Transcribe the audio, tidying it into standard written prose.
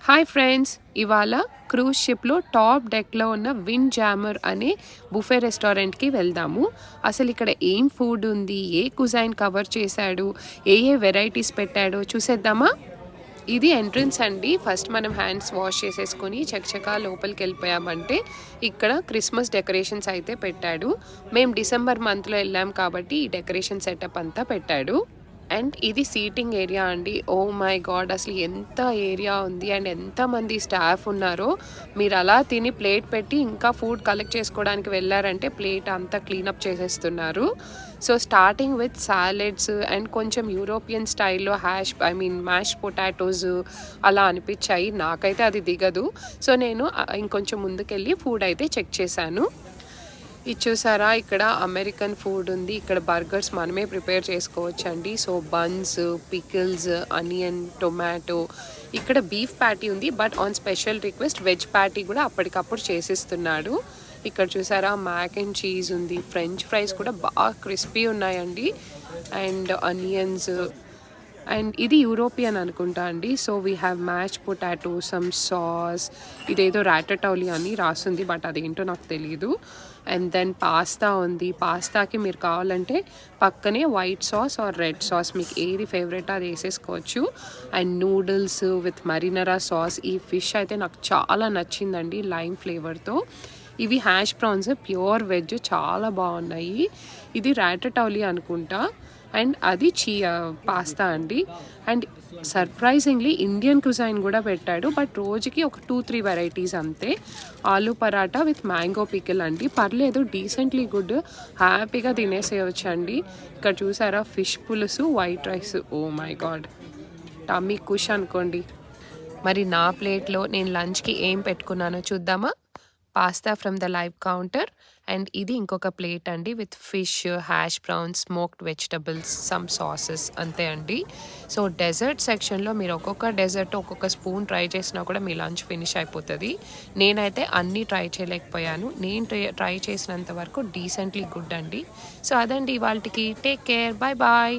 Hi friends, ఇవాళ cruise షిప్లో top డెక్లో ఉన్న విండ్ జామర్ అనే బుఫే రెస్టారెంట్కి వెళ్దాము. అసలు ఇక్కడ ఏం ఫుడ్ ఉంది, ఏ కుజైన్ కవర్ చేశాడు, ఏ వెరైటీస్ పెట్టాడో చూసేద్దామా. ఇది ఎంట్రన్స్ అండి. ఫస్ట్ మనం హ్యాండ్స్ వాష్ చేసేసుకొని చకచకా లోపలికి వెళ్ళిపోయామంటే ఇక్కడ క్రిస్మస్ డెకరేషన్స్ అయితే పెట్టాడు. మేము డిసెంబర్ మంత్లో వెళ్ళాం కాబట్టి ఈ డెకరేషన్ సెటప్ అంతా పెట్టాడు. అండ్ ఇది సీటింగ్ ఏరియా అండి. ఓ మై గాడ్, అసలు ఎంత ఏరియా ఉంది అండ్ ఎంతమంది స్టాఫ్ ఉన్నారో. మీరు అలా తిని ప్లేట్ పెట్టి ఇంకా ఫుడ్ కలెక్ట్ చేసుకోవడానికి వెళ్ళారంటే ప్లేట్ అంతా క్లీనప్ చేసేస్తున్నారు. So starting with salads and కొంచెం యూరోపియన్ స్టైల్లో మ్యాష్ పొటాటోస్ అలా అనిపించాయి. నాకైతే అది దిగదు. సో నేను ఇంకొంచెం ముందుకెళ్ళి ఫుడ్ అయితే చెక్ చేశాను. ఇది చూసారా, ఇక్కడ అమెరికన్ ఫుడ్ ఉంది. ఇక్కడ బర్గర్స్ మనమే ప్రిపేర్ చేసుకోవచ్చండి. So buns, pickles, onion, tomato. ఇక్కడ బీఫ్ ప్యాటీ ఉంది, but on special request veg patty కూడా అప్పటికప్పుడు చేసిస్తున్నాడు. ఇక్కడ చూసారా, మ్యాక్ అండ్ చీజ్ ఉంది. ఫ్రెంచ్ ఫ్రైస్ కూడా బాగా క్రిస్పీ ఉన్నాయండి. And onions. అండ్ ఇది యూరోపియన్ అనుకుంటా అండి. So we have mash potato, some sauce. ఇదేదో రాటటౌలి అని రాస్తుంది, బట్ అదేంటో నాకు తెలియదు. అండ్ దెన్ పాస్తా ఉంది. పాస్తాకి మీరు కావాలంటే పక్కనే white sauce or red sauce, మీకు ఏది ఫేవరెట్ అది వేసేసుకోవచ్చు. And noodles with marinara sauce. ఈ ఫిష్ అయితే నాకు చాలా నచ్చిందండి, లైమ్ ఫ్లేవర్తో. ఇవి హ్యాష్ ప్రాన్స్, ప్యూర్ వెజ్, చాలా బాగున్నాయి. ఇది రాటటౌలి అనుకుంటా. అండ్ అది పాస్తా అండి. అండ్ సర్ప్రైజింగ్లీ ఇండియన్ కుజైన్ కూడా పెట్టాడు, బట్ రోజుకి ఒక 2-3 వెరైటీస్ అంతే. Aloo paratha with mango pickle అండి. పర్లేదు, డీసెంట్లీ గుడ్, హ్యాపీగా తినేసేయచ్చు అండి. ఇక్కడ చూసారా, ఫిష్ పులుసు, white rice. Oh my god, tummy కుష్ అనుకోండి. మరి నా ప్లేట్లో నేను లంచ్కి ఏం పెట్టుకున్నానో చూద్దామా. Pasta from the live counter. And ఇది ఇంకొక ప్లేట్ అండి with fish, hash browns, smoked vegetables, some sauces, అంతే అండి. సో డెజర్ట్ సెక్షన్లో మీరు ఒక్కొక్క డెజర్ట్ ఒక్కొక్క స్పూన్ ట్రై చేసినా కూడా మీ లంచ్ ఫినిష్ అయిపోతుంది. నేనైతే అన్నీ ట్రై చేయలేకపోయాను. నేను ట్రై చేసినంత వరకు డీసెంట్లీ గుడ్ అండి. సో అదండి ఇవాళకి. Take care, bye bye.